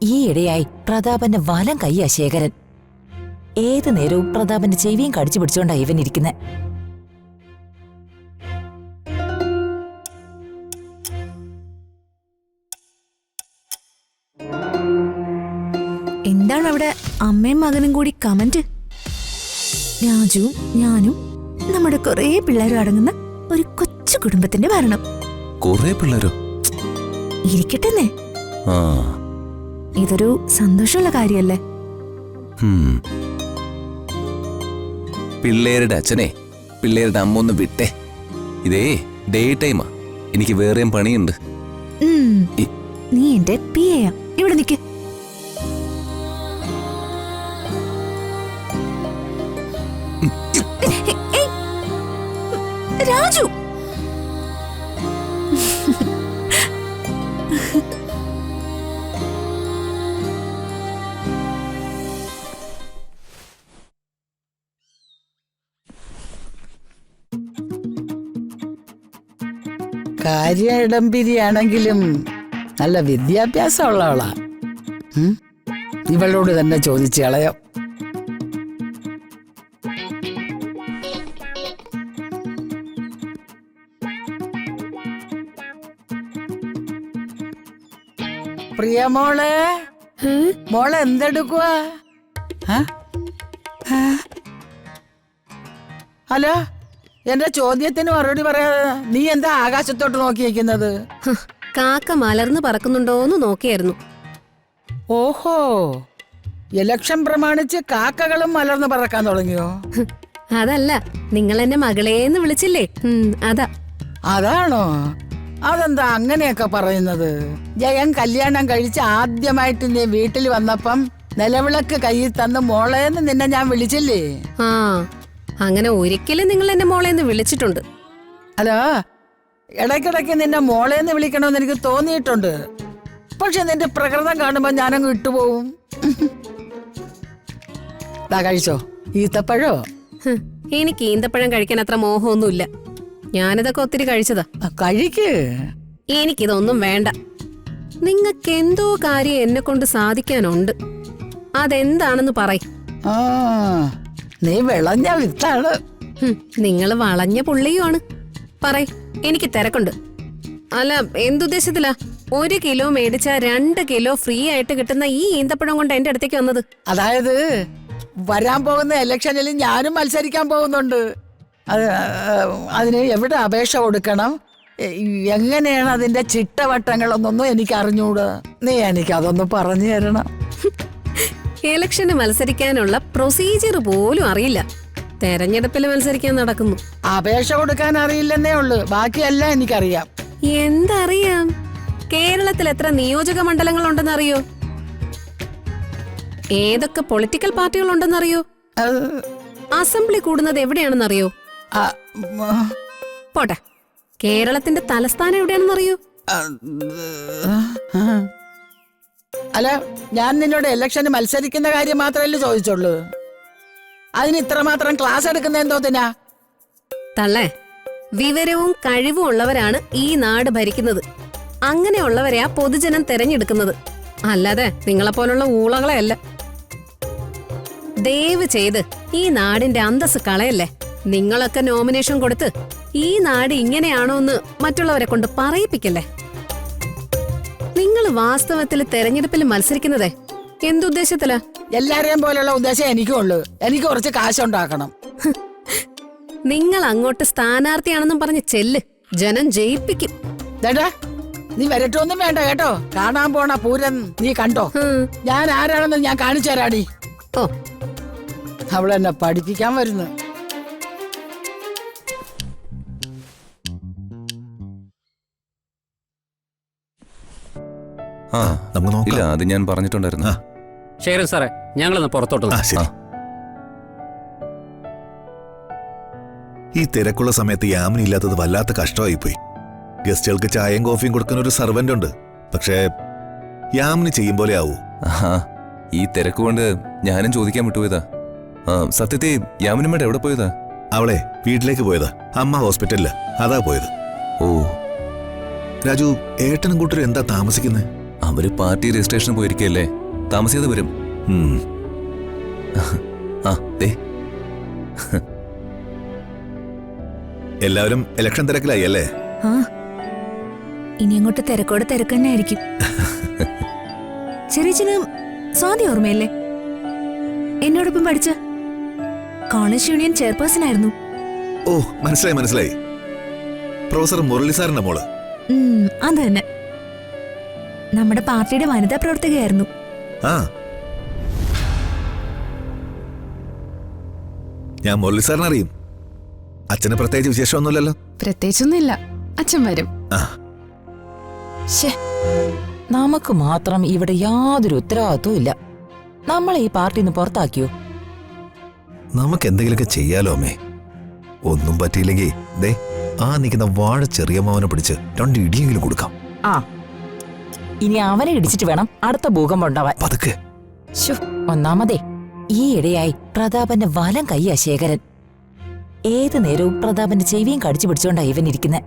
ഈയിടെയായി പ്രതാപന്റെ വലം കയ്യാ ശേഖരൻ. ഏതു നേരവും പ്രതാപന്റെ ചെവിയും കടിച്ചു പിടിച്ചോണ്ടാ ഇവൻ ഇരിക്കുന്നെ. എന്താണ് അവിടെ അമ്മയും മകനും കൂടി കമന്റ്? രാജുവും ഞാനും നമ്മുടെ കുറേ പിള്ളേരും അടങ്ങുന്ന ഒരു കൊച്ചു കുടുംബത്തിന്റെ ഭരണം. കുറേ പിള്ളേരോ? ഇരിക്കട്ടെന്നേ, ഇതൊരു സന്തോഷമുള്ള കാര്യല്ലേ? പിള്ളേരുടെ അച്ഛനെ പിള്ളേരുടെ അമ്മ ഒന്ന് വിട്ടേ. ഇതേ ഡേ ടൈമാ, എനിക്ക് വേറെയും പണിയുണ്ട്. നീ എന്റെ പിയെയാ. ഇവിടെ നിക്ക്. രാജു, കാര്യം ഇടംപിരിയാണെങ്കിലും നല്ല വിദ്യാഭ്യാസമുള്ളവളാ. ഇവളോട് തന്നെ ചോദിച്ചു കളയാം. പ്രിയ മോളെ, മോളെ എന്തെടുക്കുവാ? ഹലോ, എന്റെ ചോദ്യത്തിന് മറുപടി പറയാതെ നീ എന്താ ആകാശത്തോട്ട് നോക്കിയിരിക്കുന്നത്? കാക്ക മലർന്ന് പറക്കുന്നുണ്ടോന്ന് നോക്കിയായിരുന്നു. ഓഹോ, ഇലക്ഷൻ പ്രമാണിച്ച് കാക്കകളും മലർന്ന് പറക്കാൻ തുടങ്ങിയോ? അതല്ല, നിങ്ങൾ എന്നെ മകളേന്ന് വിളിച്ചില്ലേ, അതാ. അതാണോ? അതെന്താ അങ്ങനെയൊക്കെ പറയുന്നത്? ജയൻ കല്യാണം കഴിച്ച് ആദ്യമായിട്ട് നീ വീട്ടിൽ വന്നപ്പം നിലവിളക്ക് കയ്യിൽ തന്ന് മോളേന്ന് നിന്നെ ഞാൻ വിളിച്ചില്ലേ? ആ, അങ്ങനെ ഒരിക്കലും നിങ്ങൾ എന്നെ മോളേന്ന് വിളിച്ചിട്ടുണ്ട്. ഹലോ, ഇടയ്ക്കിടയ്ക്ക് നിന്നെ മോളേന്ന് വിളിക്കണമെന്ന് എനിക്ക് തോന്നിയിട്ടുണ്ട്. പക്ഷെ നിന്റെ പ്രകൃതം കാണുമ്പോ ഞാനങ്ങ് വിട്ടുപോകും. കഴിച്ചോ ഈത്തപ്പഴോ? എനിക്ക് ഈന്തപ്പഴം കഴിക്കാൻ അത്ര മോഹമൊന്നുമില്ല. ഞാനിതൊക്കെ ഒത്തിരി കഴിച്ചതാ. കഴിക്ക്. എനിക്കിതൊന്നും വേണ്ട. നിങ്ങൾക്ക് എന്തോ കാര്യം എന്നെ കൊണ്ട് സാധിക്കാനുണ്ട്. അതെന്താണെന്ന് പറയ്. നീ വിളഞ്ഞ വിത്താണ്. നിങ്ങൾ വളഞ്ഞ പുള്ളിയുമാണ്. പറയ്, എനിക്ക് തിരക്കുണ്ട്. അല്ല, എന്തുദ്ദേശത്തിലാ 1 കിലോ മേടിച്ച 2 കിലോ ഫ്രീ ആയിട്ട് കിട്ടുന്ന ഈ ഈന്തപ്പഴം കൊണ്ട് എന്റെ അടുത്തേക്ക് വന്നത്? അതായത് വരാൻ പോകുന്ന ഇലക്ഷനിൽ ഞാനും മത്സരിക്കാൻ പോകുന്നുണ്ട്. അതിന് എവിടെ അപേക്ഷ കൊടുക്കണം, എങ്ങനെയാണ് അതിന്റെ ചിട്ടവട്ടങ്ങളൊന്നൊന്നും എനിക്ക് അറിഞ്ഞൂടാ. നീ എനിക്ക് അതൊന്ന് പറഞ്ഞു തരണം. ഇലക്ഷന് മത്സരിക്കാനുള്ള പ്രൊസീജിയർ പോലും അറിയില്ല. തെരഞ്ഞെടുപ്പിൽ മത്സരിക്കാൻ നടക്കുന്നു. അപേക്ഷ കൊടുക്കാൻ അറിയില്ലെന്നേ ഉള്ളു, ബാക്കിയെല്ലാം എനിക്കറിയാം. എന്തറിയാം? കേരളത്തിൽ എത്ര നിയോജക മണ്ഡലങ്ങൾ ഉണ്ടെന്നറിയോ? ഏതൊക്കെ പൊളിറ്റിക്കൽ പാർട്ടികൾ ഉണ്ടെന്നറിയോ? അസംബ്ലി കൂടുന്നത് എവിടെയാണെന്നറിയോ? പോട്ടെ, കേരളത്തിന്റെ തലസ്ഥാനം എവിടെയാണെന്നറിയോ? അല്ല, ഞാൻ നിന്നോട് ഇലക്ഷന് മത്സരിക്കുന്ന കാര്യം മാത്രമല്ലേ ചോദിച്ചുള്ളൂ. അതിന് ഇത്രമാത്രം ക്ലാസ് എടുക്കുന്ന എന്തോത്തിനാ? തള്ളേ, വിവരവും കഴിവും ഉള്ളവരാണ് ഈ നാട് ഭരിക്കുന്നത്. അങ്ങനെയുള്ളവരെയാ പൊതുജനം തെരഞ്ഞെടുക്കുന്നത്, അല്ലാതെ നിങ്ങളെപ്പോലുള്ള ഊളകളെയല്ല. ദയവ് ചെയ്ത് ഈ നാടിന്റെ അന്തസ് കളയല്ലേ. നിങ്ങളൊക്കെ നോമിനേഷൻ കൊടുത്ത് ഈ നാട് ഇങ്ങനെയാണോന്ന് മറ്റുള്ളവരെ കൊണ്ട് പറയിപ്പിക്കല്ലേ. നിങ്ങൾ വാസ്തവത്തിൽ തെരഞ്ഞെടുപ്പിൽ മത്സരിക്കുന്നതേ എന്തുദ്ദേശത്തിലാ? എല്ലാരെയും പോലുള്ള ഉദ്ദേശം എനിക്കും ഉള്ളു. എനിക്ക് കുറച്ച് കാശുണ്ടാക്കണം. നിങ്ങൾ അങ്ങോട്ട് സ്ഥാനാർത്ഥിയാണെന്നും പറഞ്ഞ് ചെല്ല്, ജനം ജയിപ്പിക്കും. നീ വരട്ടൊന്നും വേണ്ട കേട്ടോ. കാണാൻ പോണ പൂരം നീ കണ്ടോ? ഞാൻ ആരാണെന്ന് ഞാൻ കാണിച്ചു തരാടി. ഓ, അവളെന്നെ പഠിപ്പിക്കാൻ വരുന്നു. ഇല്ല, അത് ഞാൻ പറഞ്ഞിട്ടുണ്ടായിരുന്നു. ശരി സാറേ, ഞങ്ങളൊന്ന് പുറത്തോട്ട്. ഈ തിരക്കുള്ള സമയത്ത് യാമിനി ഇല്ലാത്തത് വല്ലാത്ത കഷ്ടമായി പോയി. ഗസ്റ്റുകൾക്ക് ചായയും കോഫിയും കൊടുക്കുന്ന ഒരു സർവന്റ് ഉണ്ട്, പക്ഷേ യാമിനി ചെയ്യും പോലെ ആവൂ. ഈ തിരക്ക് കൊണ്ട് ഞാനും ചോദിക്കാൻ വിട്ടുപോയതാ. സത്യത്തെ യാമിനിമ്മയുടെ എവിടെ പോയതാ? അവളെ വീട്ടിലേക്ക് പോയതാ. അമ്മ ഹോസ്പിറ്റലില്, അതാ പോയത്. ഓ, രാജു, ഏട്ടനും കൂട്ടരും എന്താ താമസിക്കുന്നത്? അവര് പാർട്ടി രജിസ്ട്രേഷന് പോയിരിക്കല്ലേ, താമസിയാതെ വരും. ഉം. ആ ദേ എല്ലാവരും ഇലക്ഷൻ തിരക്കിലായി അല്ലേ? ആ ഇനി അങ്ങോട്ട് തിരക്കോടെ തിരക്ക് തന്നെ ആയിരിക്കും. ചെറിയച്ഛന് സ്വാതി ഓർമ്മയല്ലേ? എന്നോടൊപ്പം പഠിച്ച കോളേജ് യൂണിയൻ ചെയർപേഴ്സൺ ആയിരുന്നു. ഓ, മനസ്സിലായി മനസ്സിലായി. പ്രൊഫസർ മുരളി സാറിന്റെ മോള്. അത് തന്നെ. നമ്മുടെ പാർട്ടിയുടെ വനിതാ പ്രവർത്തകയായിരുന്നു. ആ, ഞാൻ മുരളി സാറിനെ അറിയും. അച്ഛന് പ്രത്യേകിച്ച് വിശേഷമൊന്നുമില്ലല്ലോ? പ്രത്യേകിച്ചൊന്നുമില്ല, അച്ഛൻ വരും. ആ, ശ്ശേ, നമുക്ക് മാത്രം ഇവിടെ യാതൊരു ഉത്തരവാദിത്വവും ഇല്ല. നമ്മളെ ഈ പാർട്ടിന്ന് പുറത്താക്കിയോ? നമുക്ക് എന്തെങ്കിലുമൊക്കെ ചെയ്യാലോ അമ്മേ. ഒന്നും പറ്റിയില്ലെങ്കിൽ ദേ ആ നിൽക്കുന്ന വാഴ ചെറിയ മാവനെ പിടിച്ച് 2 ഇടിയെങ്കിലും കൊടുക്കാം. ആ, ഇനി അവനെ ഇടിച്ചിട്ട് വേണം അടുത്ത ഭൂകമ്പം ഉണ്ടാവാൻ. പതുക്കെ. ശ്ശോ, ഒന്നാമതേ ഈ ഇടയായി പ്രതാപന്റെ വലം കയ്യാ ശേഖരൻ. ഏത് നേരവും പ്രതാപന്റെ ചെവിയും കടിച്ചു പിടിച്ചോണ്ടാ ഇവൻ ഇരിക്കുന്നെ.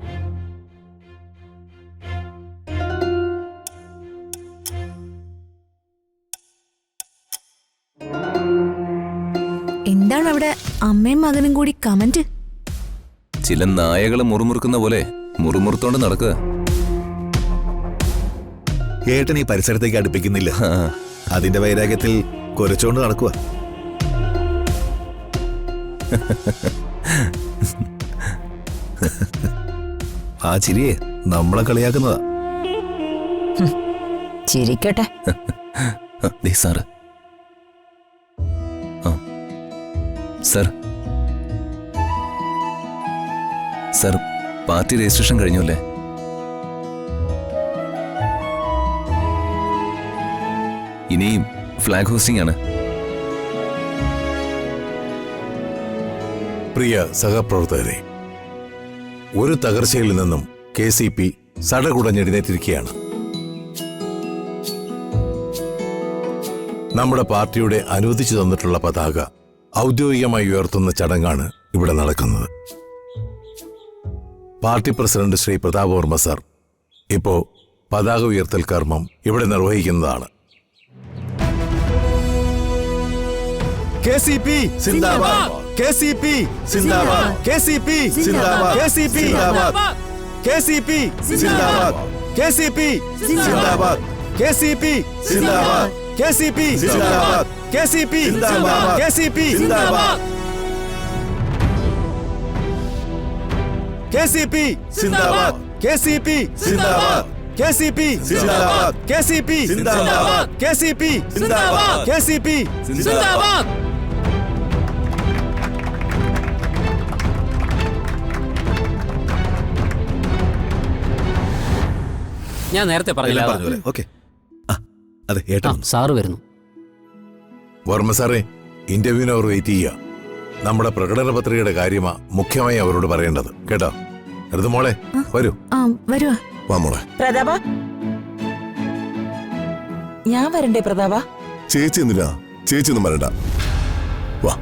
എന്താണ് അവിടെ അമ്മയും മകനും കൂടി കമന്റ്? ചില നായകള് മുറുമുറുക്കുന്ന പോലെ മുറുമുറുത്തോണ്ട് നടക്കുക. ഏട്ടൻ ഈ പരിസരത്തേക്ക് അടുപ്പിക്കുന്നില്ല. ആ, അതിന്റെ വൈരാഗ്യത്തിൽ കുരച്ചോണ്ട് നടക്കുക. ആ ചിരിയെ നമ്മളെ കളിയാക്കുന്നതാ. ചിരിക്കട്ടെ. ദേ സാറ്. ആ സർ, സർ പാർട്ടി രജിസ്ട്രേഷൻ കഴിഞ്ഞു അല്ലേ? ഇനി ഫ്ലാഗ് ഹോസ്റ്റിംഗ് ആണ്. പ്രിയ സഹപ്രവർത്തകരെ, ഒരു തകർച്ചയിൽ നിന്നും KCP സടകുടഞ്ഞെഴുന്നേറ്റിരിക്കുകയാണ്. നമ്മുടെ പാർട്ടിയുടെ അനുവദിച്ചു തന്നിട്ടുള്ള പതാക ഔദ്യോഗികമായി ഉയർത്തുന്ന ചടങ്ങാണ് ഇവിടെ നടക്കുന്നത്. Party president Shri Pratap Varma sir ഇപ്പോ പതാക ഉയർത്തൽ കർമ്മം ഇവിടെ നിർവഹിക്കുന്നതാണ്. KCP സിന്ദാബാദ്, KCP സിന്ദാബാദ്, KCP സിന്ദാബാദ്, KCP സിന്ദാബാദ്, KCP സിന്ദാബാദ്, KCP സിന്ദാബാദ്, KCP സിന്ദാബാദ്, KCP സിന്ദാബാദ്, KCP സിന്ദാബാദ്, KCP സിന്ദാബാദ്, KCP സിന്ദാബാദ്, KCP സിന്ദാബാദ്, KCP സിന്ദാബാദ്, KCP സിന്ദാബാദ്, KCP സിന്ദാബാദ്, KCP സിന്ദാബാദ്. ഞാൻ നേരത്തെ പറഞ്ഞില്ല. ഓക്കെ. അതെ, ഏട്ടാ സാറ് വരുന്നു. വർമ്മ സാറേ, ഇന്റർവ്യൂവിന് അവർ വെയിറ്റ് ചെയ്യുക. നമ്മുടെ പ്രകടന പത്രികയുടെ കാര്യമാ മുഖ്യമായി അവരോട് പറയേണ്ടത്, കേട്ടോ? ഋതുമോളെ വരൂ. ആ വരുവാ. വാ മോളെ. പ്രതാപ, ഞാൻ വരണ്ടേ പ്രതാപ? ചേച്ചി എന്തിനാ? ചേച്ചി ഒന്നും വരണ്ട. വാ.